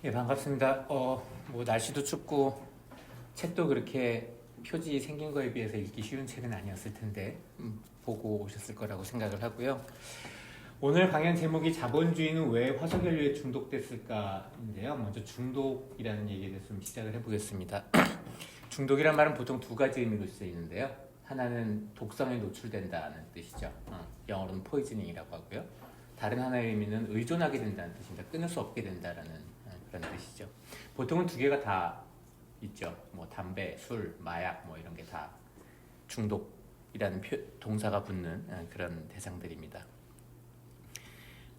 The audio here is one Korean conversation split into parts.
예, 반갑습니다. 뭐 날씨도 춥고 책도 그렇게 표지 생긴 거에 비해서 읽기 쉬운 책은 아니었을 텐데 보고 오셨을 거라고 생각을 하고요. 오늘 강연 제목이 자본주의는 왜 화석연료에 중독됐을까인데요. 먼저 중독이라는 얘기에 대해서 좀 시작을 해보겠습니다. 중독이란 말은 보통 두 가지 의미로 쓰이는데요. 하나는 독성에 노출된다는 뜻이죠. 영어로는 포이즈닝이라고 하고요. 다른 하나의 의미는 의존하게 된다는 뜻입니다. 끊을 수 없게 된다라는 그런 뜻이죠. 보통은 두 개가 다 있죠. 뭐 담배, 술, 마약 뭐 이런 게 다 중독이라는 동사가 붙는 그런 대상들입니다.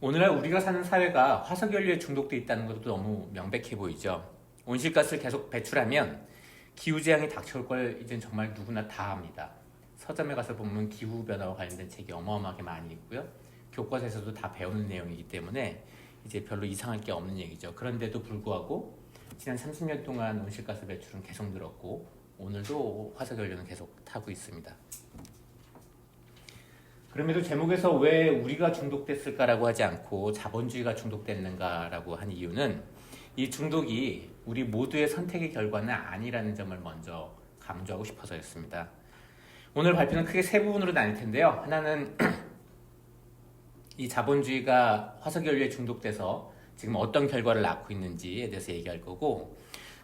오늘날 우리가 사는 사회가 화석연료에 중독돼 있다는 것도 너무 명백해 보이죠. 온실가스를 계속 배출하면 기후재앙이 닥쳐올 걸 이젠 정말 누구나 다 압니다. 서점에 가서 보면 기후변화와 관련된 책이 어마어마하게 많이 있고요. 교과서에서도 다 배우는 내용이기 때문에 이제 별로 이상할 게 없는 얘기죠. 그런데도 불구하고 지난 30년 동안 온실가스 배출은 계속 늘었고 오늘도 화석연료는 계속 타고 있습니다. 그럼에도 제목에서 왜 우리가 중독됐을까라고 하지 않고 자본주의가 중독됐는가라고 한 이유는 이 중독이 우리 모두의 선택의 결과는 아니라는 점을 먼저 강조하고 싶어서였습니다. 오늘 발표는 크게 세 부분으로 나뉠 텐데요. 하나는 이 자본주의가 화석연료에 중독돼서 지금 어떤 결과를 낳고 있는지에 대해서 얘기할 거고,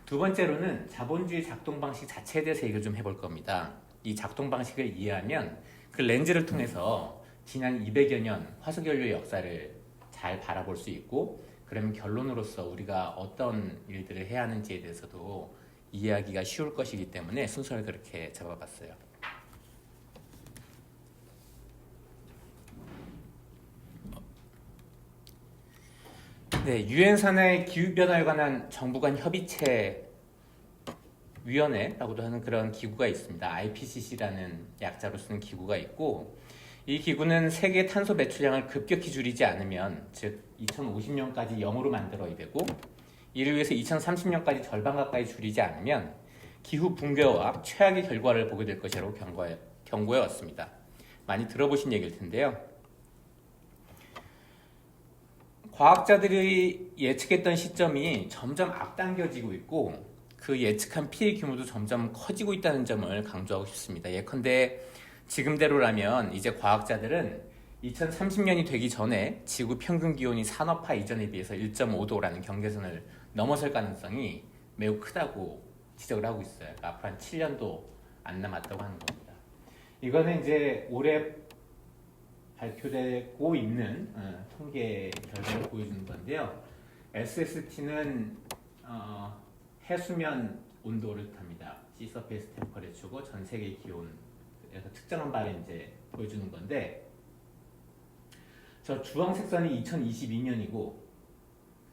두 번째로는 자본주의 작동 방식 자체에 대해서 얘기를 좀 해볼 겁니다. 이 작동 방식을 이해하면 그 렌즈를 통해서 지난 200여 년 화석연료의 역사를 잘 바라볼 수 있고, 그러면 결론으로서 우리가 어떤 일들을 해야 하는지에 대해서도 이해하기가 쉬울 것이기 때문에 순서를 그렇게 잡아봤어요. 네, 유엔 산하의 기후변화에 관한 정부 간 협의체 위원회라고도 하는 그런 기구가 있습니다. IPCC라는 약자로 쓰는 기구가 있고, 이 기구는 세계 탄소 배출량을 급격히 줄이지 않으면, 즉 2050년까지 0으로 만들어야 되고, 이를 위해서 2030년까지 절반 가까이 줄이지 않으면 기후 붕괴와 최악의 결과를 보게 될 것이라고 경고해 왔습니다. 많이 들어보신 얘기일 텐데요. 과학자들이 예측했던 시점이 점점 앞당겨지고 있고 그 예측한 피해 규모도 점점 커지고 있다는 점을 강조하고 싶습니다. 예컨대 지금대로라면 이제 과학자들은 2030년이 되기 전에 지구 평균 기온이 산업화 이전에 비해서 1.5도라는 경계선을 넘어설 가능성이 매우 크다고 지적을 하고 있어요. 그러니까 앞으로 한 7년도 안 남았다고 하는 겁니다. 이거는 이제 올해 발표되고 있는 통계 결과를 보여주는 건데요. SST는 해수면 온도를 뜻합니다. Sea Surface Temperature고 전 세계 기온에서 특정한 바를 이제 보여주는 건데, 저 주황색 선이 2022년이고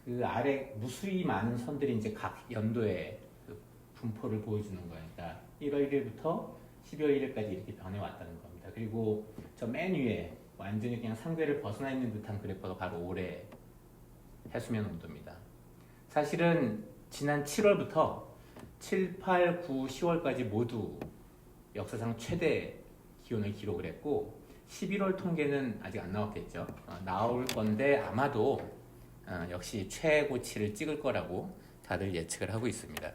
그 아래 무수히 많은 선들이 이제 각 연도의 그 분포를 보여주는 거예요. 그러니까 1월 1일부터 12월 1일까지 이렇게 변해왔다는 겁니다. 그리고 저 맨 위에 완전히 그냥 상대를 벗어나 있는 듯한 그래프가 바로 올해 해수면 온도입니다. 사실은 지난 7월부터 7, 8, 9, 10월까지 모두 역사상 최대 기온을 기록을 했고 11월 통계는 아직 안 나왔겠죠. 나올 건데 아마도 역시 최고치를 찍을 거라고 다들 예측을 하고 있습니다.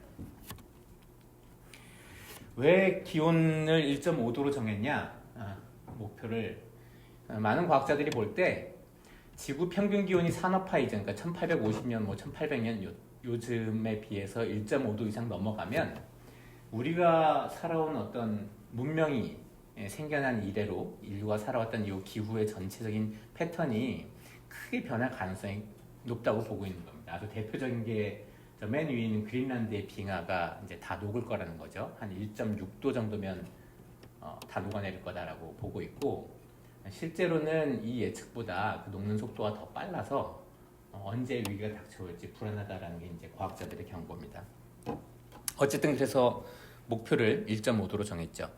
왜 기온을 1.5도로 정했냐? 목표를 많은 과학자들이 볼 때 지구 평균 기온이 산업화 이전, 그러니까 1850년, 뭐 1800년 요즘에 비해서 1.5도 이상 넘어가면 우리가 살아온 어떤 문명이 생겨난 이래로 인류가 살아왔던 이 기후의 전체적인 패턴이 크게 변할 가능성이 높다고 보고 있는 겁니다. 아주 대표적인 게 저 맨 위에 있는 그린란드의 빙하가 이제 다 녹을 거라는 거죠. 한 1.6도 정도면 다 녹아내릴 거다라고 보고 있고, 실제로는 이 예측보다 그 녹는 속도가 더 빨라서 언제 위기가 닥쳐올지 불안하다라는 게 이제 과학자들의 경고입니다. 어쨌든 그래서 목표를 1.5도로 정했죠.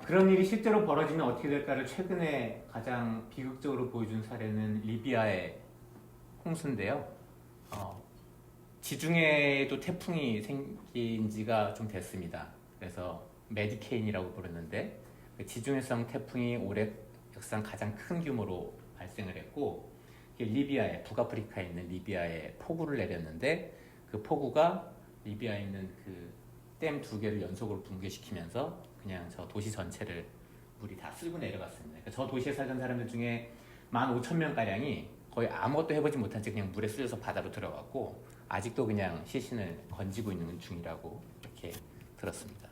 그런 일이 실제로 벌어지면 어떻게 될까를 최근에 가장 비극적으로 보여준 사례는 리비아의 홍수인데요. 지중해에도 태풍이 생긴 지가 좀 됐습니다. 그래서 메디케인이라고 부르는데 지중해성 태풍이 올해 역사상 가장 큰 규모로 발생을 했고 리비아에 북아프리카에 있는 리비아에 폭우를 내렸는데 그 폭우가 리비아에 있는 그 댐 2개를 연속으로 붕괴시키면서 그냥 저 도시 전체를 물이 다 쓸고 내려갔습니다. 그러니까 저 도시에 살던 사람들 중에 15,000명가량이 거의 아무것도 해보지 못한 채 그냥 물에 쓸려서 바다로 들어갔고 아직도 그냥 시신을 건지고 있는 중이라고 이렇게 들었습니다.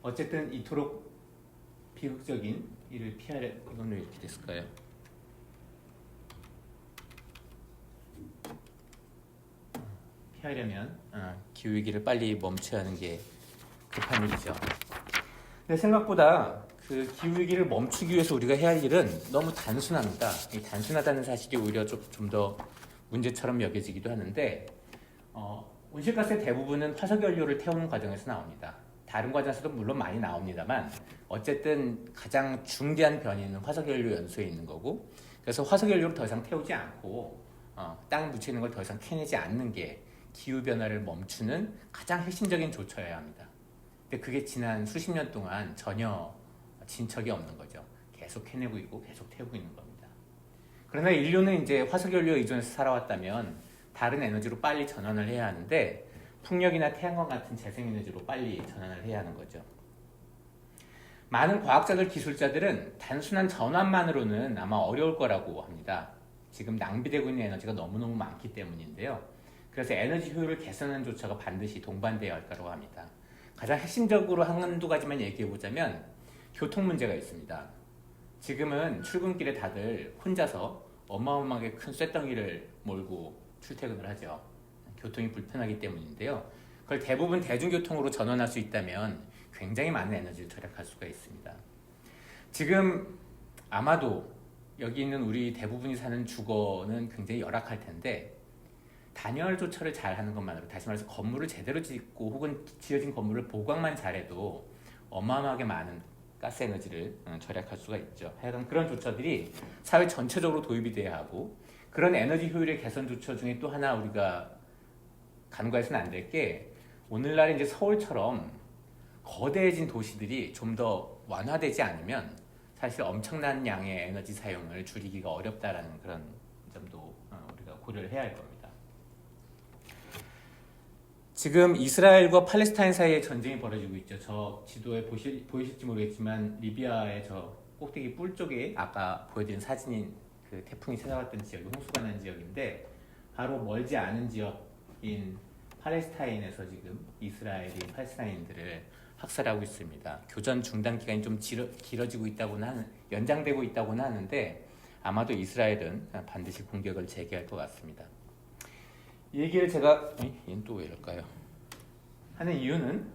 어쨌든 이토록 비극적인 일을 피하려 이건 왜 이렇게 됐을까요? 피하려면 기후위기를 빨리 멈춰야 하는 게 급한 일이죠. 근데 생각보다 그 기후위기를 멈추기 위해서 우리가 해야 할 일은 너무 단순합니다. 이 단순하다는 사실이 오히려 좀 더 문제처럼 여겨지기도 하는데 온실가스의 대부분은 화석연료를 태우는 과정에서 나옵니다. 다른 과정에서도 물론 많이 나옵니다만 어쨌든 가장 중대한 변이는 화석연료 연소에 있는 거고 그래서 화석연료를 더 이상 태우지 않고 땅에 묻히는 걸 더 이상 캐내지 않는 게 기후변화를 멈추는 가장 핵심적인 조처여야 합니다. 근데 그게 지난 수십 년 동안 전혀 진척이 없는 거죠. 계속 캐내고 있고 계속 태우고 있는 겁니다. 그러나 인류는 이제 화석연료에 의존해서 살아왔다면 다른 에너지로 빨리 전환을 해야 하는데 풍력이나 태양광 같은 재생에너지로 빨리 전환을 해야 하는 거죠. 많은 과학자들, 기술자들은 단순한 전환만으로는 아마 어려울 거라고 합니다. 지금 낭비되고 있는 에너지가 너무너무 많기 때문인데요. 그래서 에너지 효율을 개선하는 조처가 반드시 동반되어야 할 거라고 합니다. 가장 핵심적으로 한두 가지만 얘기해보자면 교통 문제가 있습니다. 지금은 출근길에 다들 혼자서 어마어마하게 큰 쇳덩이를 몰고 출퇴근을 하죠. 교통이 불편하기 때문인데요. 그걸 대부분 대중교통으로 전환할 수 있다면 굉장히 많은 에너지를 절약할 수가 있습니다. 지금 아마도 여기 있는 우리 대부분이 사는 주거는 굉장히 열악할 텐데 단열 조처를 잘 하는 것만으로 다시 말해서 건물을 제대로 짓고 혹은 지어진 건물을 보강만 잘해도 어마어마하게 많은 가스 에너지를 절약할 수가 있죠. 하여간 그런 조처들이 사회 전체적으로 도입이 돼야 하고 그런 에너지 효율의 개선 조처 중에 또 하나 우리가 간과해서는 안 될 게 오늘날 이제 서울처럼 거대해진 도시들이 좀 더 완화되지 않으면 사실 엄청난 양의 에너지 사용을 줄이기가 어렵다라는 그런 점도 우리가 고려를 해야 할 겁니다. 지금 이스라엘과 팔레스타인 사이에 전쟁이 벌어지고 있죠. 저 지도에 보이실지 모르겠지만 리비아의 저 꼭대기 뿔 쪽에 아까 보여드린 사진인 그 태풍이 찾아왔던 지역이 홍수가 난 지역인데 바로 멀지 않은 지역인 팔레스타인에서 지금 이스라엘이 팔레스타인들을 학살하고 있습니다. 교전 중단 기간이 좀 길어지고 있다고는 연장되고 있다고는 하는데 아마도 이스라엘은 반드시 공격을 재개할 것 같습니다. 이 얘기를 제가 얘는 또 왜 이럴까요? 하는 이유는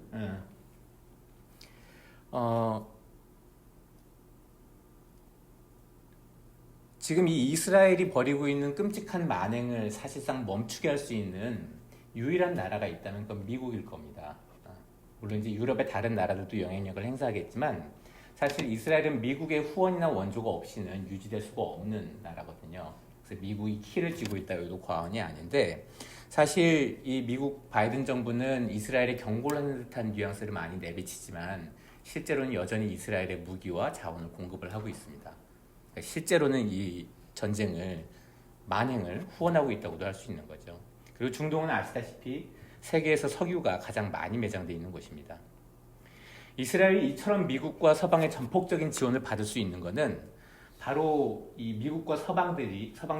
지금 이 이스라엘이 벌이고 있는 끔찍한 만행을 사실상 멈추게 할 수 있는 유일한 나라가 있다면 그건 미국일 겁니다. 물론 이제 유럽의 다른 나라들도 영향력을 행사하겠지만 사실 이스라엘은 미국의 후원이나 원조가 없이는 유지될 수가 없는 나라거든요. 그래서 미국이 키를 쥐고 있다고 해도 과언이 아닌데 사실 이 미국 바이든 정부는 이스라엘에 경고를 하는 듯한 뉘앙스를 많이 내비치지만 실제로는 여전히 이스라엘의 무기와 자원을 공급을 하고 있습니다. 그러니까 실제로는 이 전쟁을 만행을 후원하고 있다고도 할 수 있는 거죠. 그리고 중동은 아시다시피 세계에서 석유가 가장 많이 매장되어 있는 곳입니다. 이스라엘이 이처럼 미국과 서방의 전폭적인 지원을 받을 수 있는 것은 바로 이 미국과 서방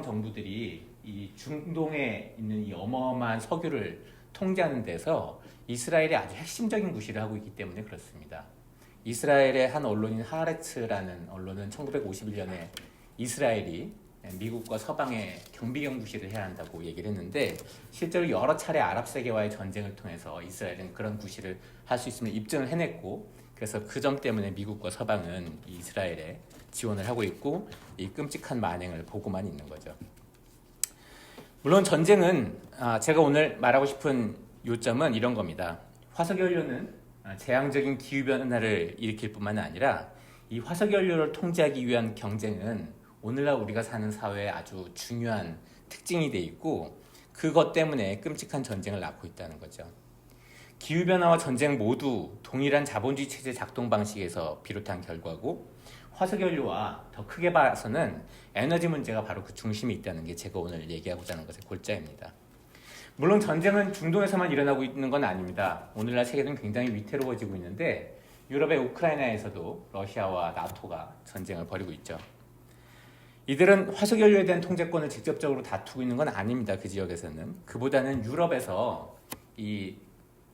정부들이 이 중동에 있는 이 어마어마한 석유를 통제하는 데서 이스라엘이 아주 핵심적인 구실을 하고 있기 때문에 그렇습니다. 이스라엘의 한 언론인 하아레츠라는 언론은 1951년에 이스라엘이 미국과 서방의 경비경 구실을 해야 한다고 얘기를 했는데 실제로 여러 차례 아랍 세계와의 전쟁을 통해서 이스라엘은 그런 구실을 할 수 있음을 입증을 해냈고 그래서 그 점 때문에 미국과 서방은 이스라엘에 지원을 하고 있고 이 끔찍한 만행을 보고만 있는 거죠. 물론 전쟁은 제가 오늘 말하고 싶은 요점은 이런 겁니다. 화석연료는 재앙적인 기후변화를 일으킬 뿐만 아니라 이 화석연료를 통제하기 위한 경쟁은 오늘날 우리가 사는 사회에 아주 중요한 특징이 돼 있고 그것 때문에 끔찍한 전쟁을 낳고 있다는 거죠. 기후변화와 전쟁 모두 동일한 자본주의 체제 작동 방식에서 비롯한 결과고 화석연료와 더 크게 봐서는 에너지 문제가 바로 그 중심에 있다는 게 제가 오늘 얘기하고자 하는 것의 골자입니다. 물론 전쟁은 중동에서만 일어나고 있는 건 아닙니다. 오늘날 세계는 굉장히 위태로워지고 있는데 유럽의 우크라이나에서도 러시아와 나토가 전쟁을 벌이고 있죠. 이들은 화석연료에 대한 통제권을 직접적으로 다투고 있는 건 아닙니다. 그 지역에서는. 그보다는 유럽에서 이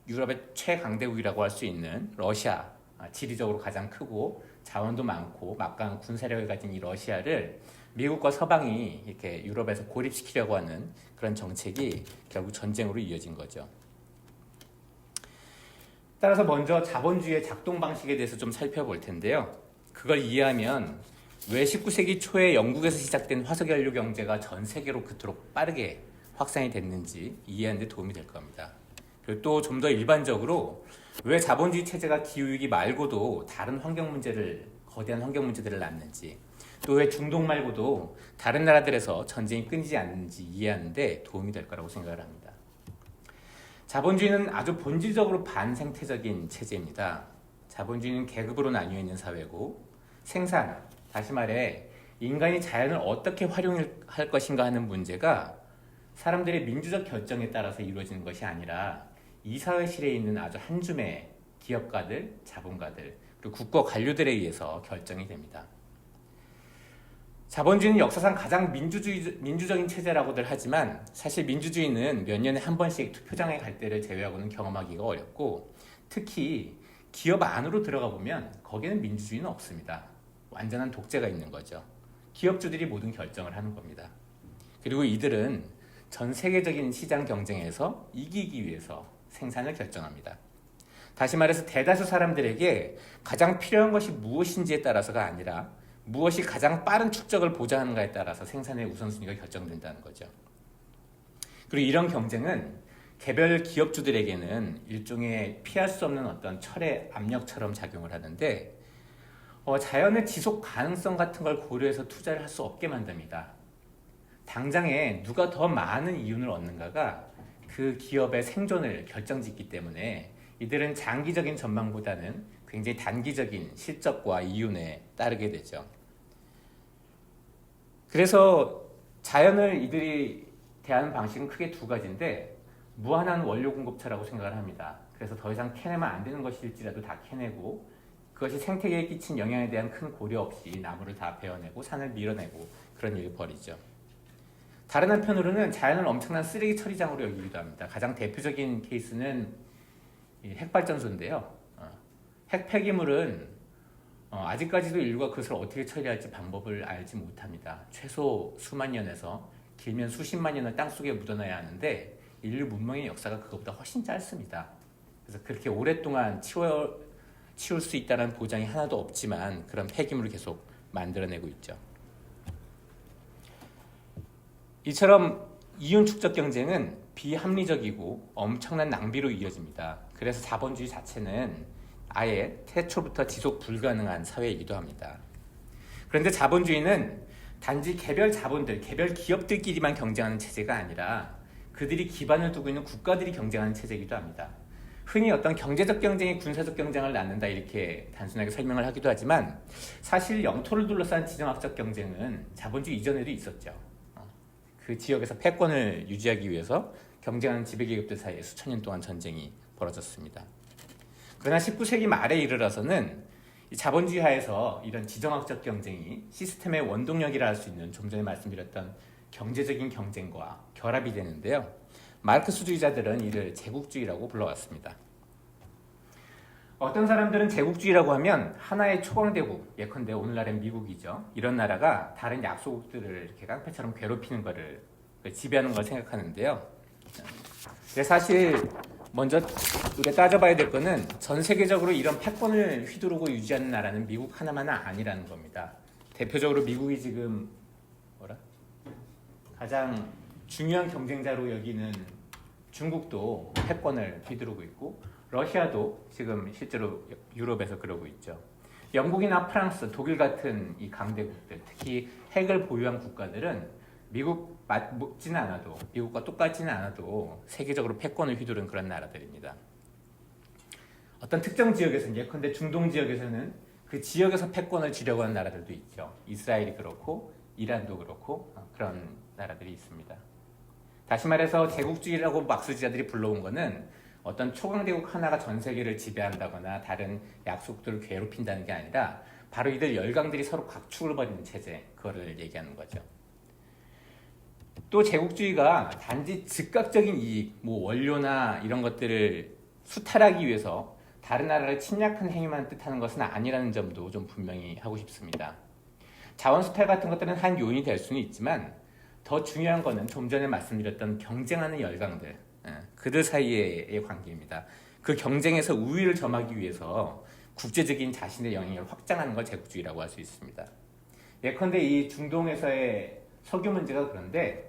유럽의 최강대국이라고 할 수 있는 러시아, 지리적으로 가장 크고 자원도 많고 막강한 군사력을 가진 이 러시아를 미국과 서방이 이렇게 유럽에서 고립시키려고 하는 그런 정책이 결국 전쟁으로 이어진 거죠. 따라서 먼저 자본주의의 작동 방식에 대해서 좀 살펴볼 텐데요. 그걸 이해하면 왜 19세기 초에 영국에서 시작된 화석연료 경제가 전 세계로 그토록 빠르게 확산이 됐는지 이해하는 데 도움이 될 겁니다. 그리고 또 좀 더 일반적으로 왜 자본주의 체제가 기후위기 말고도 다른 거대한 환경 문제들을 낳는지, 또 왜 중동 말고도 다른 나라들에서 전쟁이 끊이지 않는지 이해하는 데 도움이 될 거라고 생각을 합니다. 자본주의는 아주 본질적으로 반생태적인 체제입니다. 자본주의는 계급으로 나뉘어 있는 사회고 생산, 다시 말해 인간이 자연을 어떻게 활용할 것인가 하는 문제가 사람들의 민주적 결정에 따라서 이루어지는 것이 아니라 이 사회 실에 있는 아주 한 줌의 기업가들, 자본가들, 그리고 국가 관료들에 의해서 결정이 됩니다. 자본주의는 역사상 가장 민주적인 체제라고들 하지만 사실 민주주의는 몇 년에 한 번씩 투표장에 갈 때를 제외하고는 경험하기가 어렵고 특히 기업 안으로 들어가 보면 거기는 민주주의는 없습니다. 완전한 독재가 있는 거죠. 기업주들이 모든 결정을 하는 겁니다. 그리고 이들은 전 세계적인 시장 경쟁에서 이기기 위해서 생산을 결정합니다. 다시 말해서 대다수 사람들에게 가장 필요한 것이 무엇인지에 따라서가 아니라 무엇이 가장 빠른 축적을 보장하는가에 따라서 생산의 우선순위가 결정된다는 거죠. 그리고 이런 경쟁은 개별 기업주들에게는 일종의 피할 수 없는 어떤 철의 압력처럼 작용을 하는데 자연의 지속 가능성 같은 걸 고려해서 투자를 할 수 없게 만듭니다. 당장에 누가 더 많은 이윤을 얻는가가 그 기업의 생존을 결정짓기 때문에 이들은 장기적인 전망보다는 굉장히 단기적인 실적과 이윤에 따르게 되죠. 그래서 자연을 이들이 대하는 방식은 크게 두 가지인데 무한한 원료 공급처라고 생각을 합니다. 그래서 더 이상 캐내면 안 되는 것일지라도 다 캐내고 그것이 생태계에 끼친 영향에 대한 큰 고려 없이 나무를 다 베어내고 산을 밀어내고 그런 일을 벌이죠. 다른 한편으로는 자연을 엄청난 쓰레기 처리장으로 여기기도 합니다. 가장 대표적인 케이스는 핵발전소인데요. 핵 폐기물은 아직까지도 인류가 그것을 어떻게 처리할지 방법을 알지 못합니다. 최소 수만 년에서 길면 수십만 년을 땅속에 묻어놔야 하는데 인류 문명의 역사가 그것보다 훨씬 짧습니다. 그래서 그렇게 오랫동안 치울 수 있다는 보장이 하나도 없지만 그런 폐기물을 계속 만들어내고 있죠. 이처럼 이윤 축적 경쟁은 비합리적이고 엄청난 낭비로 이어집니다. 그래서 자본주의 자체는 아예 태초부터 지속 불가능한 사회이기도 합니다. 그런데 자본주의는 단지 개별 자본들, 개별 기업들끼리만 경쟁하는 체제가 아니라 그들이 기반을 두고 있는 국가들이 경쟁하는 체제이기도 합니다. 흔히 어떤 경제적 경쟁이 군사적 경쟁을 낳는다 이렇게 단순하게 설명을 하기도 하지만 사실 영토를 둘러싼 지정학적 경쟁은 자본주의 이전에도 있었죠. 그 지역에서 패권을 유지하기 위해서 경쟁하는 지배계급들 사이에 수천 년 동안 전쟁이 벌어졌습니다. 그러나 19세기 말에 이르러서는 이 자본주의 하에서 이런 지정학적 경쟁이 시스템의 원동력이라 할 수 있는 좀 전에 말씀드렸던 경제적인 경쟁과 결합이 되는데요. 마르크스주의자들은 이를 제국주의라고 불러왔습니다. 어떤 사람들은 제국주의라고 하면 하나의 초강대국, 예컨대 오늘날의 미국이죠. 이런 나라가 다른 약소국들을 이렇게 깡패처럼 괴롭히는 것을 지배하는 걸 생각하는데요. 근데 사실 먼저 우리가 따져봐야 될 거는 전 세계적으로 이런 패권을 휘두르고 유지하는 나라는 미국 하나만은 아니라는 겁니다. 대표적으로 미국이 지금 가장 중요한 경쟁자로 여기는 중국도 패권을 휘두르고 있고 러시아도 지금 실제로 유럽에서 그러고 있죠. 영국이나 프랑스, 독일 같은 이 강대국들, 특히 핵을 보유한 국가들은 미국지는 않아도, 미국과 똑같지는 않아도 세계적으로 패권을 휘두른 그런 나라들입니다. 어떤 특정 지역에서는, 예컨대 중동 지역에서는 그 지역에서 패권을 쥐려고 하는 나라들도 있죠. 이스라엘이 그렇고 이란도 그렇고 그런 나라들이 있습니다. 다시 말해서 제국주의라고 막수지자들이 불러온 거는 어떤 초강대국 하나가 전 세계를 지배한다거나 다른 약속들을 괴롭힌다는 게 아니라 바로 이들 열강들이 서로 각축을 벌이는 체제, 그거를 얘기하는 거죠. 또 제국주의가 단지 즉각적인 이익, 뭐 원료나 이런 것들을 수탈하기 위해서 다른 나라를 침략한 행위만 뜻하는 것은 아니라는 점도 좀 분명히 하고 싶습니다. 자원 수탈 같은 것들은 한 요인이 될 수는 있지만 더 중요한 것은 좀 전에 말씀드렸던 경쟁하는 열강들, 그들 사이의 관계입니다. 그 경쟁에서 우위를 점하기 위해서 국제적인 자신의 영향력을 확장하는 걸 제국주의라고 할 수 있습니다. 예컨대 이 중동에서의 석유 문제가 그런데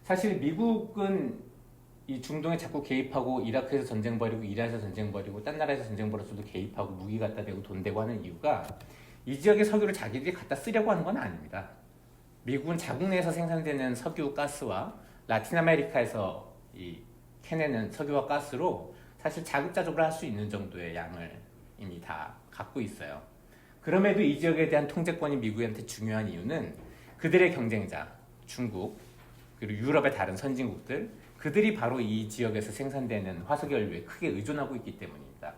사실 미국은 이 중동에 자꾸 개입하고 이라크에서 전쟁 벌이고 이란에서 전쟁 벌이고 딴 나라에서 전쟁 벌였어도 개입하고 무기 갖다 대고 돈 대고 하는 이유가 이 지역의 석유를 자기들이 갖다 쓰려고 하는 건 아닙니다. 미국은 자국 내에서 생산되는 석유, 가스와 라틴 아메리카에서 캐내는 석유와 가스로 사실 자급자족을 할 수 있는 정도의 양을 이미 다 갖고 있어요. 그럼에도 이 지역에 대한 통제권이 미국한테 중요한 이유는 그들의 경쟁자, 중국, 그리고 유럽의 다른 선진국들, 그들이 바로 이 지역에서 생산되는 화석연료에 크게 의존하고 있기 때문입니다.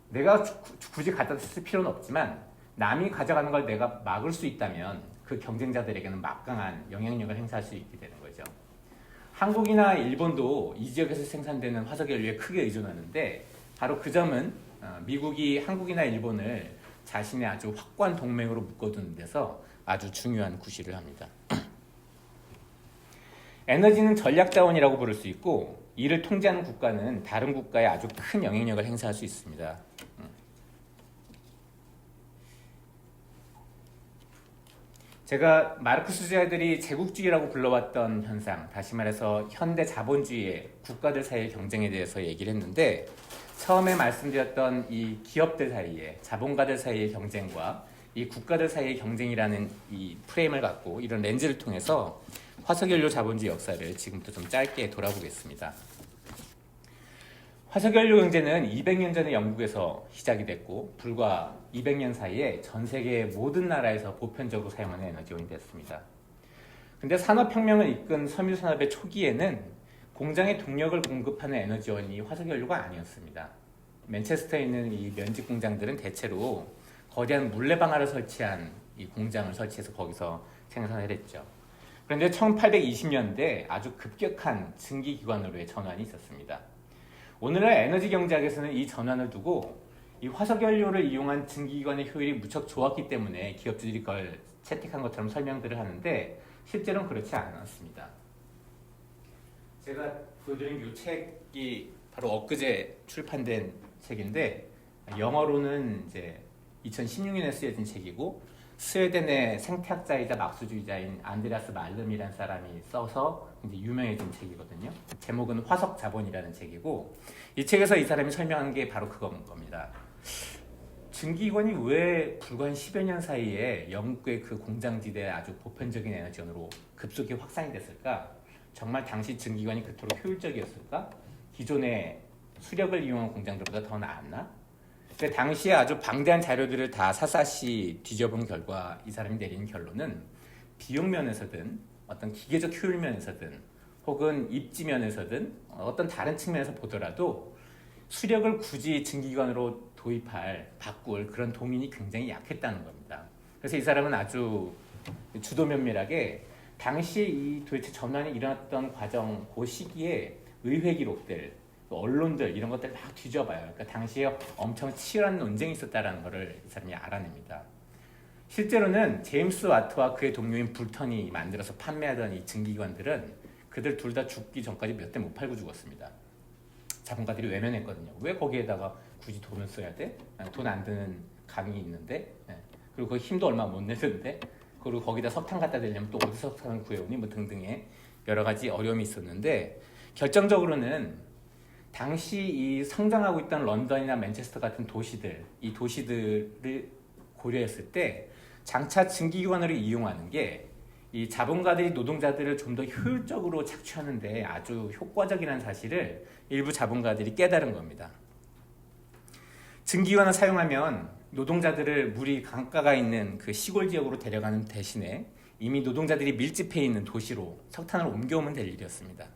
내가 굳이 갖다 쓸 필요는 없지만 남이 가져가는 걸 내가 막을 수 있다면 그 경쟁자들에게는 막강한 영향력을 행사할 수 있게 되는 거죠. 한국이나 일본도 이 지역에서 생산되는 화석연료에 크게 의존하는데 바로 그 점은 미국이 한국이나 일본을 자신의 아주 확고한 동맹으로 묶어두는 데서 아주 중요한 구실을 합니다. 에너지는 전략자원이라고 부를 수 있고 이를 통제하는 국가는 다른 국가에 아주 큰 영향력을 행사할 수 있습니다. 제가 마르크스주의자들이 제국주의라고 불러왔던 현상, 다시 말해서 현대 자본주의의 국가들 사이의 경쟁에 대해서 얘기를 했는데 처음에 말씀드렸던 이 기업들 사이의 자본가들 사이의 경쟁과 이 국가들 사이의 경쟁이라는 이 프레임을 갖고 이런 렌즈를 통해서 화석연료 자본주의 역사를 지금부터 좀 짧게 돌아보겠습니다. 화석연료 경제는 200년 전에 영국에서 시작이 됐고 불과 200년 사이에 전 세계 모든 나라에서 보편적으로 사용하는 에너지원이 됐습니다. 근데 산업혁명을 이끈 섬유산업의 초기에는 공장에 동력을 공급하는 에너지원이 화석연료가 아니었습니다. 맨체스터에 있는 이 면직 공장들은 대체로 거대한 물레방아를 설치한 이 공장을 설치해서 거기서 생산을 했죠. 그런데 1820년대 아주 급격한 증기기관으로의 전환이 있었습니다. 오늘날 에너지 경제학에서는 이 전환을 두고 이 화석연료를 이용한 증기기관의 효율이 무척 좋았기 때문에 기업주들이 그걸 채택한 것처럼 설명들을 하는데 실제로는 그렇지 않았습니다. 제가 보여드린 이 책이 바로 엊그제 출판된 책인데 영어로는 이제 2016년에 쓰여진 책이고 스웨덴의 생태학자이자 막수주의자인 안드레아스 말름이라는 사람이 써서 이제 유명해진 책이거든요. 제목은 화석자본이라는 책이고 이 책에서 이 사람이 설명한 게 바로 그건 겁니다. 증기기관이 왜 불과 한 10여 년 사이에 영국의 그 공장지대에 아주 보편적인 에너지원으로 급속히 확산이 됐을까? 정말 당시 증기기관이 그토록 효율적이었을까? 기존의 수력을 이용한 공장들보다 더 나았나? 근데 당시에 아주 방대한 자료들을 다 샅샅이 뒤져본 결과 이 사람이 내리는 결론은 비용 면에서든 어떤 기계적 효율 면에서든 혹은 입지 면에서든 어떤 다른 측면에서 보더라도 수력을 굳이 증기기관으로 바꿀 그런 동인이 굉장히 약했다는 겁니다. 그래서 이 사람은 아주 주도 면밀하게 당시 이 도대체 전환이 일어났던 과정 그 시기에 의회 기록들 언론들 이런 것들 막 뒤져봐요. 그러니까 당시에 엄청 치열한 논쟁이 있었다는 것을 이 사람이 알아냅니다. 실제로는 제임스 와트와 그의 동료인 불턴이 만들어서 판매하던 이 증기기관들은 그들 둘 다 죽기 전까지 몇 대 못 팔고 죽었습니다. 자본가들이 외면했거든요. 왜 거기에다가 굳이 돈을 써야 돼? 돈 안 드는 강이 있는데 그리고 그 힘도 얼마 못 내는데 그리고 거기다 석탄 갖다 대려면 또 어디서 석탄을 구해오니 뭐 등등의 여러 가지 어려움이 있었는데 결정적으로는 당시 이 성장하고 있던 런던이나 맨체스터 같은 도시들, 이 도시들을 고려했을 때 장차 증기기관으로 이용하는 게 이 자본가들이 노동자들을 좀 더 효율적으로 착취하는 데 아주 효과적이라는 사실을 일부 자본가들이 깨달은 겁니다. 증기기관을 사용하면 노동자들을 물이 강가가 있는 그 시골 지역으로 데려가는 대신에 이미 노동자들이 밀집해 있는 도시로 석탄을 옮겨오면 될 일이었습니다.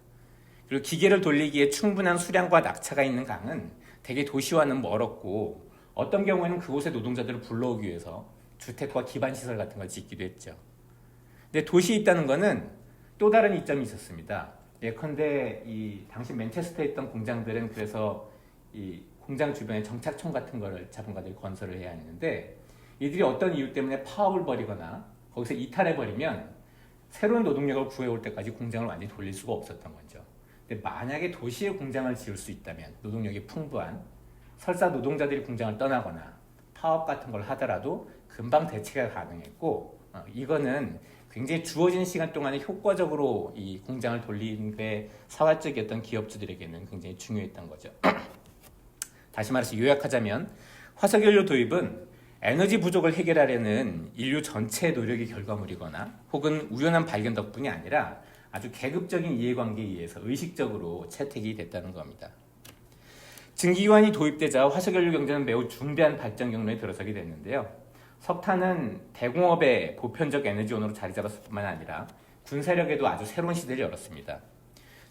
그리고 기계를 돌리기에 충분한 수량과 낙차가 있는 강은 대개 도시와는 멀었고 어떤 경우에는 그곳에 노동자들을 불러오기 위해서 주택과 기반시설 같은 걸 짓기도 했죠. 근데 도시에 있다는 것은 또 다른 이점이 있었습니다. 예컨대 이 당시 맨체스터에 있던 공장들은 그래서 이 공장 주변에 정착촌 같은 거를 자본가들이 건설을 해야 했는데 이들이 어떤 이유 때문에 파업을 벌이거나 거기서 이탈해버리면 새로운 노동력을 구해올 때까지 공장을 완전히 돌릴 수가 없었던 거죠. 근데 만약에 도시에 공장을 지을 수 있다면 노동력이 풍부한 설사 노동자들이 공장을 떠나거나 파업 같은 걸 하더라도 금방 대체가 가능했고 이거는 굉장히 주어진 시간 동안에 효과적으로 이 공장을 돌리는 데 사활적이었던 기업주들에게는 굉장히 중요했던 거죠. 다시 말해서 요약하자면 화석연료 도입은 에너지 부족을 해결하려는 인류 전체의 노력의 결과물이거나 혹은 우연한 발견 덕분이 아니라 아주 계급적인 이해관계에 의해서 의식적으로 채택이 됐다는 겁니다. 증기기관이 도입되자 화석연료 경제는 매우 중대한 발전 경로에 들어서게 됐는데요. 석탄은 대공업의 보편적 에너지원으로 자리 잡았을 뿐만 아니라 군사력에도 아주 새로운 시대를 열었습니다.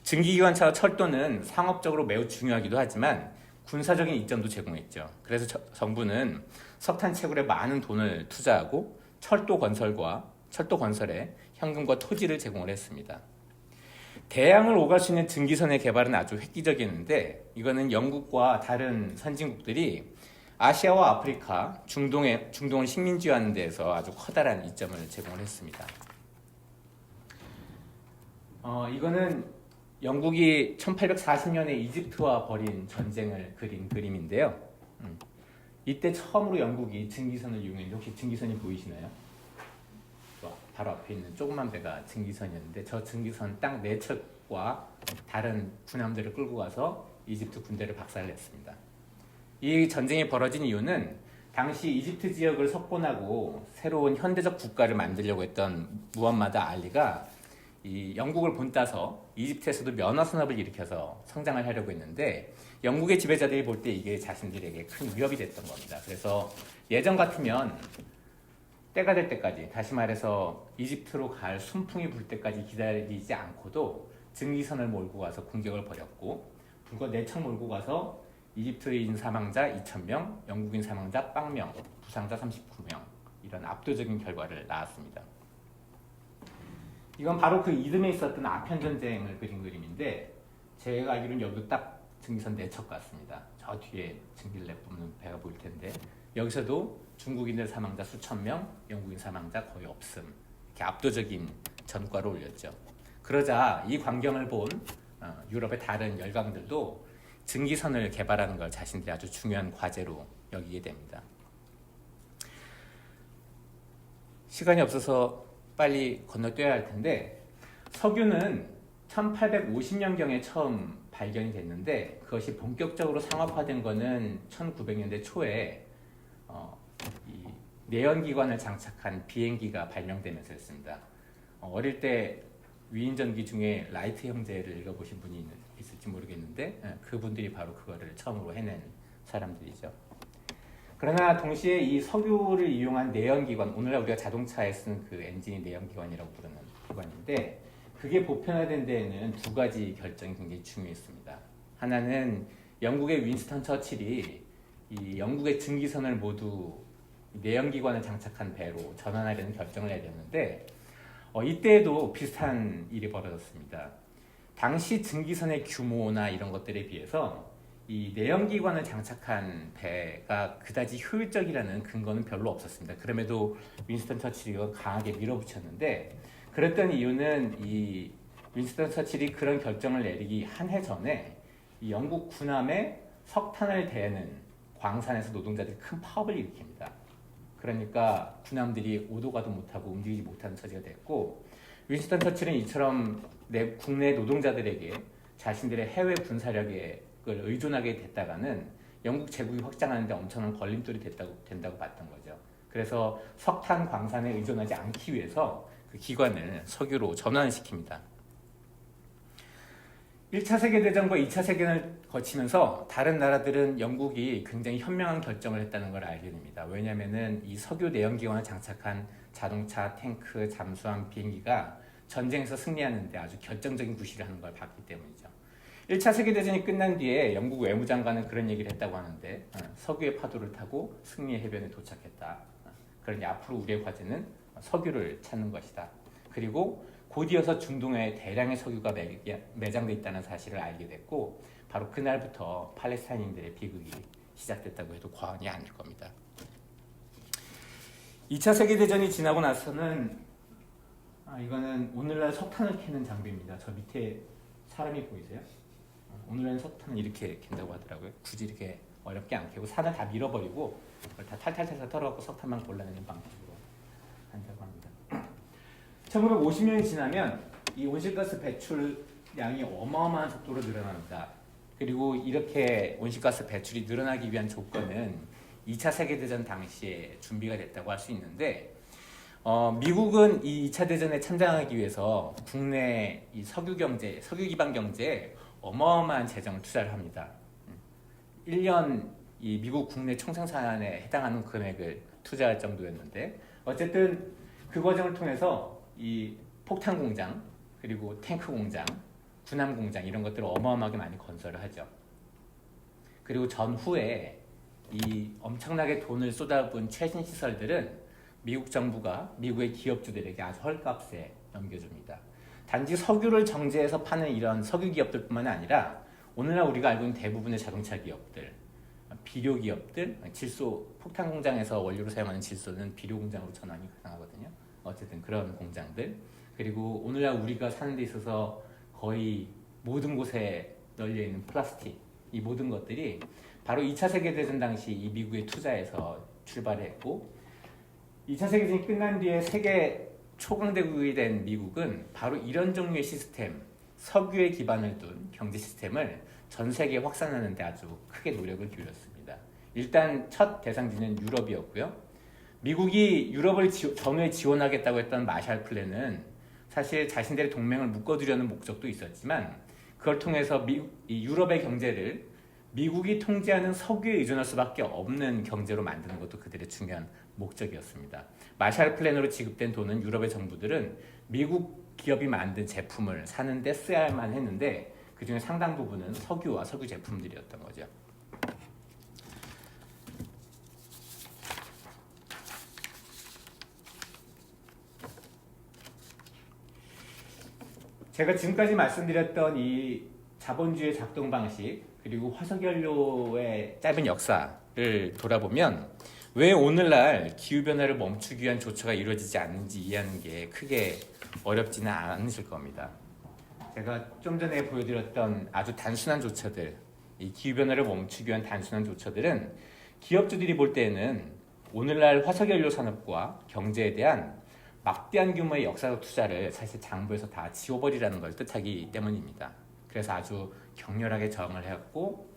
증기기관차와 철도는 상업적으로 매우 중요하기도 하지만 군사적인 이점도 제공했죠. 그래서 정부는 석탄 채굴에 많은 돈을 투자하고 철도 건설에 현금과 토지를 제공을 했습니다. 대양을 오갈 수 있는 증기선의 개발은 아주 획기적이었는데 이거는 영국과 다른 선진국들이 아시아와 아프리카, 중동을 식민지화하는 데에서 아주 커다란 이점을 제공을 했습니다. 이거는 영국이 1840년에 이집트와 벌인 전쟁을 그린 그림인데요. 이때 처음으로 영국이 증기선을 이용했는데 혹시 증기선이 보이시나요? 바로 앞에 있는 조그만 배가 증기선이었는데 저 증기선 딱 4척과 다른 군함들을 끌고 가서 이집트 군대를 박살냈습니다. 이 전쟁이 벌어진 이유는 당시 이집트 지역을 석권하고 새로운 현대적 국가를 만들려고 했던 무함마드 알리가 이 영국을 본따서 이집트에서도 면허 산업을 일으켜서 성장을 하려고 했는데 영국의 지배자들이 볼 때 이게 자신들에게 큰 위협이 됐던 겁니다. 그래서 예전 같으면 때가 될 때까지, 다시 말해서 이집트로 갈 순풍이 불 때까지 기다리지 않고도 증기선을 몰고 가서 공격을 벌였고 불과 4척 몰고 가서 이집트인 사망자 2,000명, 영국인 사망자 0명, 부상자 39명 이런 압도적인 결과를 낳았습니다. 이건 바로 그 이듬해 있었던 아편 전쟁을 그린 그림인데 제가 알기로는 여기도 딱 증기선 4척 같습니다. 저 뒤에 증기를 내뿜는 배가 보일 텐데 여기서도 중국인들 사망자 수천 명, 영국인 사망자 거의 없음 이렇게 압도적인 전과를 올렸죠. 그러자 이 광경을 본 유럽의 다른 열강들도 증기선을 개발하는 걸 자신들이 아주 중요한 과제로 여기게 됩니다. 시간이 없어서 빨리 건너뛰어야 할 텐데 석유는 1850년경에 처음 발견이 됐는데 그것이 본격적으로 상업화된 것은 1900년대 초에 이 내연기관을 장착한 비행기가 발명되면서였습니다. 어릴 때 위인전기 중에 라이트 형제를 읽어보신 분이 있을지 모르겠는데 그분들이 바로 그거를 처음으로 해낸 사람들이죠. 그러나 동시에 이 석유를 이용한 내연기관, 오늘날 우리가 자동차에 쓰는 그 엔진이 내연기관이라고 부르는 기관인데 그게 보편화된 데에는 2가지 결정이 굉장히 중요했습니다. 하나는 영국의 윈스턴 처칠이 이 영국의 증기선을 모두 내연기관을 장착한 배로 전환하려는 결정을 해야 되는데 이때에도 비슷한 일이 벌어졌습니다. 당시 증기선의 규모나 이런 것들에 비해서 이 내연기관을 장착한 배가 그다지 효율적이라는 근거는 별로 없었습니다. 그럼에도 윈스턴 처칠이 강하게 밀어붙였는데 그랬던 이유는 이 윈스턴 처칠이 그런 결정을 내리기 한 해 전에 이 영국 군함에 석탄을 대는 광산에서 노동자들이 큰 파업을 일으킵니다. 그러니까 군함들이 오도 가도 못하고 움직이지 못하는 처지가 됐고 윈스턴 처칠은 이처럼 국내 노동자들에게 자신들의 해외 군사력을 의존하게 됐다가는 영국 제국이 확장하는 데 엄청난 걸림돌이 된다고 봤던 거죠. 그래서 석탄 광산에 의존하지 않기 위해서 그 기관을 석유로 전환시킵니다. 1차 세계대전과 2차 세계를 거치면서 다른 나라들은 영국이 굉장히 현명한 결정을 했다는 걸 알게 됩니다. 왜냐하면 이 석유 내연기관을 장착한 자동차, 탱크, 잠수함, 비행기가 전쟁에서 승리하는데 아주 결정적인 구실을 하는 걸 봤기 때문이죠. 1차 세계대전이 끝난 뒤에 영국 외무장관은 그런 얘기를 했다고 하는데 석유의 파도를 타고 승리의 해변에 도착했다. 그러니 앞으로 우리의 과제는 석유를 찾는 것이다. 그리고 곧이어서 중동에 대량의 석유가 매장돼 있다는 사실을 알게 됐고 바로 그날부터 팔레스타인인들의 비극이 시작됐다고 해도 과언이 아닐 겁니다. 2차 세계대전이 지나고 나서는 이거는 오늘날 석탄을 캐는 장비입니다. 저 밑에 사람이 보이세요? 오늘날 석탄은 이렇게 캔다고 하더라고요. 굳이 이렇게 어렵게 안 캐고 산을 다 밀어버리고 그걸 다 탈탈탈 털어갖고 석탄만 골라내는 방식으로 한다고 합니다. 1950년이 지나면 이 온실가스 배출량이 어마어마한 속도로 늘어납니다. 그리고 이렇게 온실가스 배출이 늘어나기 위한 조건은 2차 세계대전 당시에 준비가 됐다고 할 수 있는데 미국은 이 2차 대전에 참전하기 위해서 국내 이 석유 기반 경제에 어마어마한 재정을 투자를 합니다. 1년 이 미국 국내 총생산에 해당하는 금액을 투자할 정도였는데 어쨌든 그 과정을 통해서 이 폭탄 공장 그리고 탱크 공장, 군함 공장 이런 것들을 어마어마하게 많이 건설을 하죠. 그리고 전후에 이 엄청나게 돈을 쏟아부은 최신 시설들은 미국 정부가 미국의 기업주들에게 아주 헐값에 넘겨줍니다. 단지 석유를 정제해서 파는 이런 석유 기업들뿐만 아니라 오늘날 우리가 알고 있는 대부분의 자동차 기업들, 비료 기업들, 폭탄 공장에서 원료로 사용하는 질소는 비료 공장으로 전환이 가능하거든요. 어쨌든 그런 공장들, 그리고 오늘날 우리가 사는 데 있어서 거의 모든 곳에 널려 있는 플라스틱, 이 모든 것들이 바로 2차 세계대전 당시 이 미국의 투자에서 출발했고 2차 세계대전이 끝난 뒤에 세계 초강대국이 된 미국은 바로 이런 종류의 시스템, 석유에 기반을 둔 경제 시스템을 전 세계에 확산하는 데 아주 크게 노력을 기울였습니다. 일단 첫 대상지는 유럽이었고요. 미국이 유럽을 전후에 지원하겠다고 했던 마샬 플랜은 사실 자신들의 동맹을 묶어두려는 목적도 있었지만 그걸 통해서 이 유럽의 경제를 미국이 통제하는 석유에 의존할 수밖에 없는 경제로 만드는 것도 그들의 중요한 목적이었습니다. 마샬 플랜으로 지급된 돈은 유럽의 정부들은 미국 기업이 만든 제품을 사는데 써야만 했는데 그 중에 상당 부분은 석유와 석유 제품들이었던 거죠. 제가 지금까지 말씀드렸던 이 자본주의 작동 방식 그리고 화석연료의 짧은 역사를 돌아보면 왜 오늘날 기후변화를 멈추기 위한 조처가 이루어지지 않는지 이해하는 게 크게 어렵지는 않으실 겁니다. 제가 좀 전에 보여드렸던 아주 단순한 조처들, 이 기후변화를 멈추기 위한 단순한 조처들은 기업주들이 볼 때에는 오늘날 화석연료 산업과 경제에 대한 막대한 규모의 역사적 투자를 사실 장부에서 다 지워버리라는 걸 뜻하기 때문입니다. 그래서 아주 격렬하게 저항을 해왔고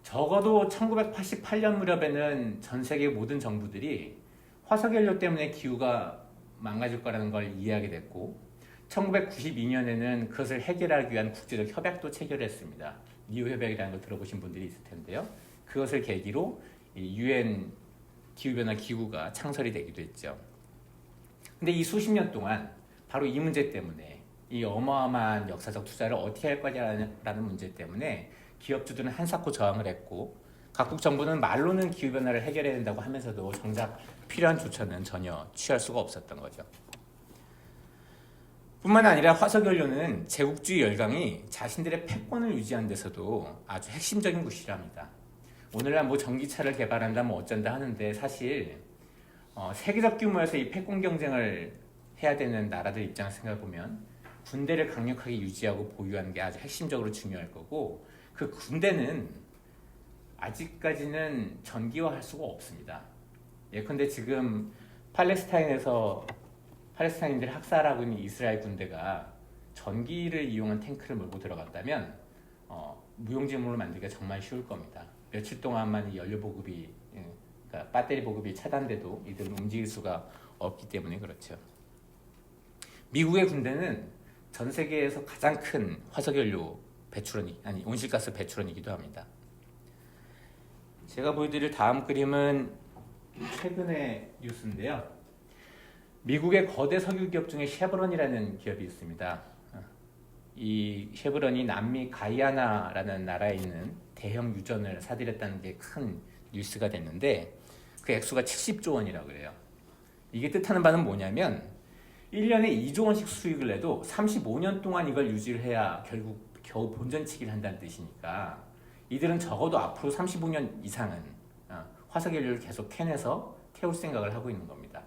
적어도 1988년 무렵에는 전 세계 모든 정부들이 화석연료 때문에 기후가 망가질 거라는 걸 이해하게 됐고 1992년에는 그것을 해결하기 위한 국제적 협약도 체결했습니다. 리우 협약이라는 걸 들어보신 분들이 있을 텐데요. 그것을 계기로 UN 기후변화 기구가 창설이 되기도 했죠. 근데 이 수십 년 동안 바로 이 문제 때문에 이 어마어마한 역사적 투자를 어떻게 할 거냐라는 문제 때문에 기업주들은 한사코 저항을 했고 각국 정부는 말로는 기후변화를 해결해야 된다고 하면서도 정작 필요한 조처는 전혀 취할 수가 없었던 거죠. 뿐만 아니라 화석연료는 제국주의 열강이 자신들의 패권을 유지하는 데서도 아주 핵심적인 구실합니다. 오늘날 뭐 전기차를 개발한다 뭐 어쩐다 하는데 사실 세계적 규모에서 이 패권 경쟁을 해야 되는 나라들 입장에서 생각해보면 군대를 강력하게 유지하고 보유하는 게 아주 핵심적으로 중요할 거고 그 군대는 아직까지는 전기화할 수가 없습니다. 예컨대 지금 팔레스타인인들을 학살하고 있는 이스라엘 군대가 전기를 이용한 탱크를 몰고 들어갔다면 무용지물로 만들기가 정말 쉬울 겁니다. 며칠 동안만 이 연료 보급이 그러니까 배터리 보급이 차단돼도 이들은 움직일 수가 없기 때문에 그렇죠. 미국의 군대는 전 세계에서 가장 큰 화석연료 배출원이 아니 온실가스 배출원이기도 합니다. 제가 보여드릴 다음 그림은 최근의 뉴스인데요. 미국의 거대 석유 기업 중에 쉐브론이라는 기업이 있습니다. 이 쉐브론이 남미 가이아나라는 나라에 있는 대형 유전을 사들였다는 게 큰 뉴스가 됐는데 그 액수가 70조 원이라고 그래요. 이게 뜻하는 바는 뭐냐면 1년에 2조 원씩 수익을 내도 35년 동안 이걸 유지를 해야 결국 겨우 본전치기를 한다는 뜻이니까 이들은 적어도 앞으로 35년 이상은 화석연료를 계속 캐내서 태울 생각을 하고 있는 겁니다.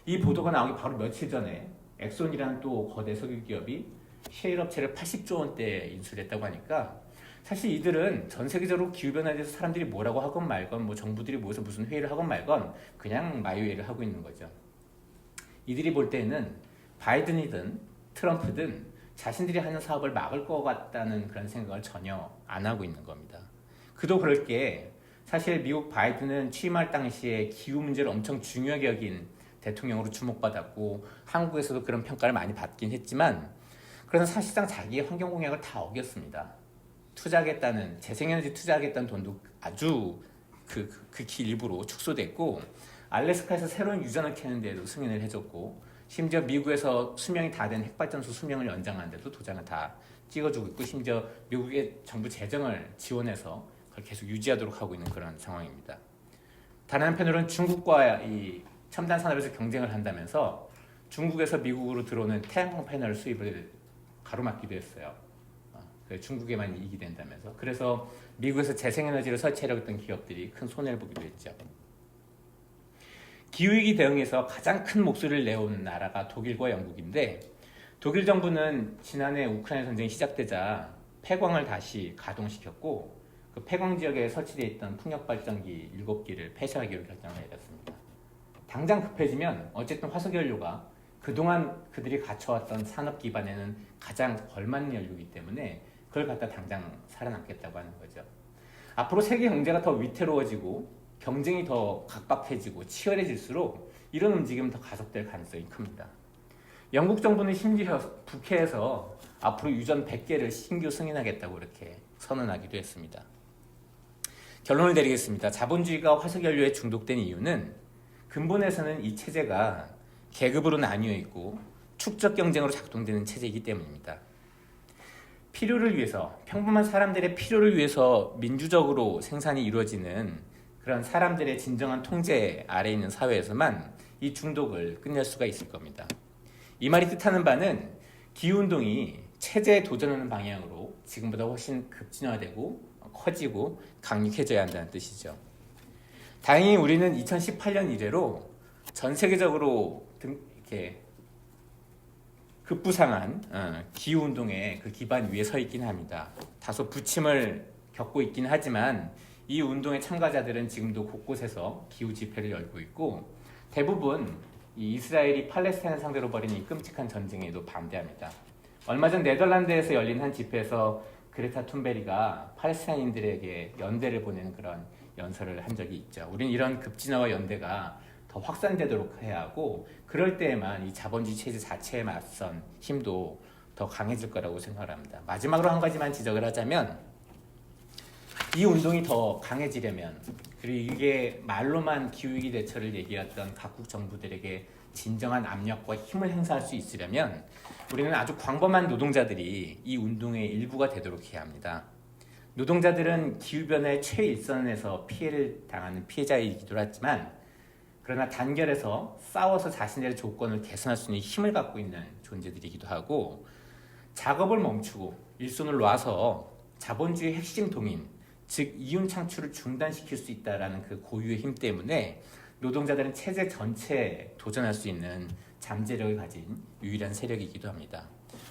이 보도가 나오기 바로 며칠 전에 엑손이라는 또 거대 석유 기업이 셰일 업체를 80조 원대에 인수를 했다고 하니까 사실 이들은 전 세계적으로 기후변화에 대해서 사람들이 뭐라고 하건 말건 뭐 정부들이 모여서 무슨 회의를 하건 말건 그냥 마이웨이를 하고 있는 거죠. 이들이 볼 때는 바이든이든 트럼프든 자신들이 하는 사업을 막을 것 같다는 그런 생각을 전혀 안 하고 있는 겁니다. 그도 그럴 게 사실 미국 바이든은 취임할 당시에 기후 문제를 엄청 중요하게 여긴 대통령으로 주목받았고 한국에서도 그런 평가를 많이 받긴 했지만 그러나 사실상 자기의 환경 공약을 다 어겼습니다. 투자하겠다는 재생에너지 투자하겠다는 돈도 아주 극히 일부로 축소됐고 알래스카에서 새로운 유전을 캐는 데도 승인을 해줬고 심지어 미국에서 수명이 다 된 핵발전소 수명을 연장하는 데도 도장을 다 찍어주고 있고 심지어 미국의 정부 재정을 지원해서 그걸 계속 유지하도록 하고 있는 그런 상황입니다. 다른 한편으로는 중국과 이 첨단 산업에서 경쟁을 한다면서 중국에서 미국으로 들어오는 태양광 패널 수입을 가로막기도 했어요. 중국에만 이익이 된다면서. 그래서 미국에서 재생에너지를 설치하려고 했던 기업들이 큰 손해를 보기도 했죠. 기후위기 대응에서 가장 큰 목소리를 내온 나라가 독일과 영국인데 독일 정부는 지난해 우크라이나 전쟁이 시작되자 폐광을 다시 가동시켰고 그 폐광 지역에 설치되어 있던 풍력발전기 7기를 폐쇄하기로 결정을 내렸습니다. 당장 급해지면 어쨌든 화석연료가 그동안 그들이 갖춰왔던 산업 기반에는 가장 걸맞는 연료이기 때문에 그걸 갖다 당장 살아남겠다고 하는 거죠. 앞으로 세계 경제가 더 위태로워지고 경쟁이 더 각박해지고 치열해질수록 이런 움직임은 더 가속될 가능성이 큽니다. 영국 정부는 심지어 국회에서 앞으로 유전 100개를 신규 승인하겠다고 이렇게 선언하기도 했습니다. 결론을 내리겠습니다. 자본주의가 화석연료에 중독된 이유는 근본에서는 이 체제가 계급으로 나뉘어 있고 축적 경쟁으로 작동되는 체제이기 때문입니다. 필요를 위해서 평범한 사람들의 필요를 위해서 민주적으로 생산이 이루어지는 그런 사람들의 진정한 통제 아래 있는 사회에서만 이 중독을 끝낼 수가 있을 겁니다. 이 말이 뜻하는 바는 기후운동이 체제에 도전하는 방향으로 지금보다 훨씬 급진화되고 커지고 강력해져야 한다는 뜻이죠. 다행히 우리는 2018년 이래로 전 세계적으로 이렇게 급부상한 기후운동의 그 기반 위에 서 있긴 합니다. 다소 부침을 겪고 있긴 하지만 이 운동의 참가자들은 지금도 곳곳에서 기후 집회를 열고 있고 대부분 이 이스라엘이 팔레스타인을 상대로 벌이는 이 끔찍한 전쟁에도 반대합니다. 얼마 전 네덜란드에서 열린 한 집회에서 그레타 툰베리가 팔레스타인들에게 연대를 보내는 그런 연설을 한 적이 있죠. 우리는 이런 급진화와 연대가 더 확산되도록 해야 하고 그럴 때에만 이 자본주의 체제 자체에 맞선 힘도 더 강해질 거라고 생각을 합니다. 마지막으로 한 가지만 지적을 하자면 이 운동이 더 강해지려면 그리고 이게 말로만 기후위기 대처를 얘기했던 각국 정부들에게 진정한 압력과 힘을 행사할 수 있으려면 우리는 아주 광범한 노동자들이 이 운동의 일부가 되도록 해야 합니다. 노동자들은 기후변화의 최일선에서 피해를 당하는 피해자이기도 하지만 그러나 단결해서 싸워서 자신들의 조건을 개선할 수 있는 힘을 갖고 있는 존재들이기도 하고 작업을 멈추고 일손을 놔서 자본주의 핵심 동인 즉 이윤 창출을 중단시킬 수 있다는 그 고유의 힘 때문에 노동자들은 체제 전체에 도전할 수 있는 잠재력을 가진 유일한 세력이기도 합니다.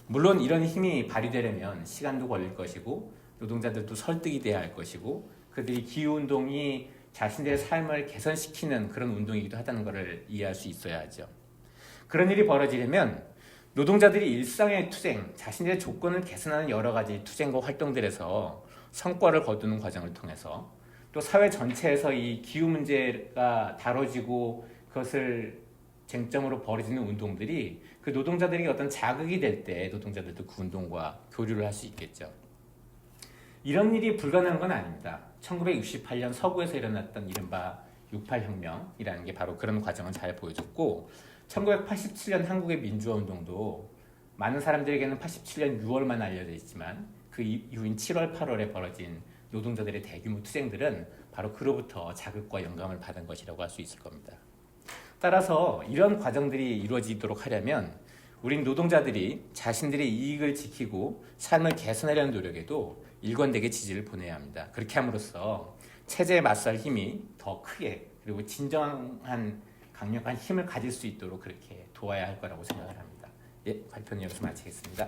물론 이런 힘이 발휘되려면 시간도 걸릴 것이고 노동자들도 설득이 돼야 할 것이고 그들이 기후운동이 자신들의 삶을 개선시키는 그런 운동이기도 하다는 것을 이해할 수 있어야 하죠. 그런 일이 벌어지려면 노동자들이 일상의 투쟁, 자신들의 조건을 개선하는 여러 가지 투쟁과 활동들에서 성과를 거두는 과정을 통해서 또 사회 전체에서 이 기후 문제가 다뤄지고 그것을 쟁점으로 벌어지는 운동들이 그 노동자들에게 어떤 자극이 될 때 노동자들도 그 운동과 교류를 할 수 있겠죠. 이런 일이 불가능한 건 아닙니다. 1968년 서구에서 일어났던 이른바 68혁명이라는 게 바로 그런 과정을 잘 보여줬고 1987년 한국의 민주화운동도 많은 사람들에게는 87년 6월만 알려져 있지만 그 이후인 7월, 8월에 벌어진 노동자들의 대규모 투쟁들은 바로 그로부터 자극과 영감을 받은 것이라고 할 수 있을 겁니다. 따라서 이런 과정들이 이루어지도록 하려면 우린 노동자들이 자신들의 이익을 지키고 삶을 개선하려는 노력에도 일관되게 지지를 보내야 합니다. 그렇게 함으로써 체제에 맞설 힘이 더 크게 그리고 진정한 강력한 힘을 가질 수 있도록 그렇게 도와야 할 거라고 생각을 합니다. 예, 발표는 여기서 마치겠습니다.